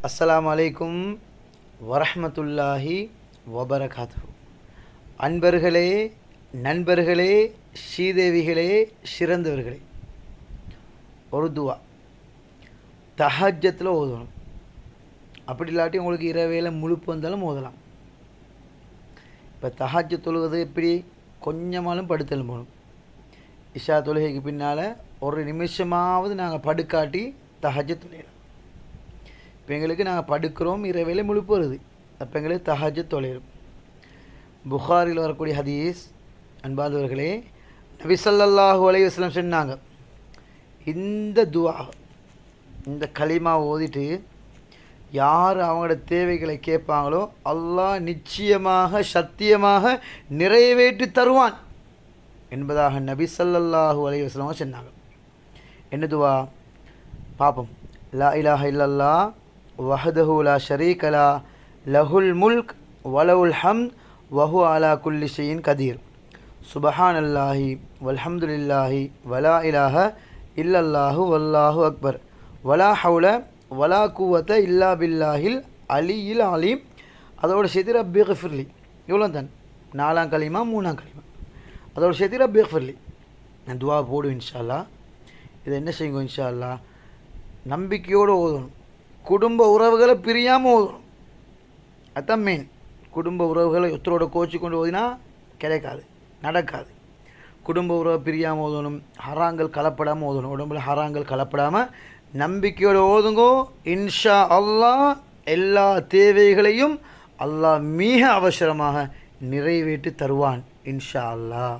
அஸ்ஸலாமு அலைக்கும் வரஹ்மத்துல்லாஹி வபரகாத்து. அன்பர்களே, நண்பர்களே, ஸ்ரீதேவிகளே, சிறந்தவர்களே, ஒரு துவா தஹஜ்ஜத்தில் ஓதணும். அப்படி இல்லாட்டி உங்களுக்கு இரவேல முழுப்பு வந்தாலும் ஓதலாம். இப்போ தஹஜ்ஜத் தொழுவது எப்படி? கொஞ்சமாலும் படுத்தலும் போகணும். இஷா தொழுகைக்கு பின்னால் ஒரு நிமிஷமாவது நாங்கள் படுக்காட்டி தஹஜ்ஜத் தொழுகிறோம். இப்போ எங்களுக்கு நாங்கள் படுக்கிறோம், இரவேல முழுப்பு வருது, அப்போ எங்களுக்கு தஹஜ்ஜத் தொழுகிறோம். புகாரில் வரக்கூடிய ஹதீஸ், அன்பாதவர்களே, நபி ஸல்லல்லாஹு அலைஹி வஸல்லம் சொன்னாங்க, இந்த துவா, இந்த கலிமா ஓதிட்டு யார் அவங்களோட தேவைகளை கேட்பாங்களோ அல்லாஹ் நிச்சயமாக சத்தியமாக நிறைவேற்றி தருவான் என்பதாக நபி ஸல்லல்லாஹு அலைஹி வஸல்லம் சொன்னாங்க. என்ன துவா பாப்போம். லா இலாஹ இல்லல்லாஹ் வஹ்தஹு லா ஷரீக லா லஹுல் முல்க் வலஹுல் ஹம்த் வஹுவ அலா குல்லி ஷைஇன் கதீர் சுப்ஹானல்லாஹி வல்ஹம்துலில்லாஹி வலா இலாஹ இல்லல்லாஹு வல்லாஹு அக்பர் வலா ஹவுல வலா குவத்த இல்லா பில்லாஹில் அலியில் அலீம். அதோட சேர்த்து ரப்பி கிஃபிர்லி, இவ்வளோ தான். 4ஆம் கலிமா 3ஆம் கலிமா, அதோட சேர்த்து ரப்பி கிஃபிர்லி. நான் துவா போடுவேன் இன்ஷா அல்லாஹ். இதை என்ன செய்யுங்க இன்ஷா அல்லாஹ், நம்பிக்கையோடு ஓதணும். குடும்ப உறவுகளை பிரியாமல் ஓதணும். அதுதான் மெயின். குடும்ப உறவுகளை ஒருத்தரோட கோச்சி கொண்டு ஓதினா கிடைக்காது, நடக்காது. குடும்ப உறவை பிரியாமல் ஓதணும். ஹராங்கள் கலப்படாமல் ஓதணும். உடம்புல ஹராங்கள் கலப்படாமல் நம்பிக்கையோடு ஓதுங்கோ. இன்ஷா அல்லாஹ் எல்லா தேவைகளையும் அல்லாஹ் மிக அவசரமாக நிறைவேற்றி தருவான் இன்ஷா அல்லாஹ்.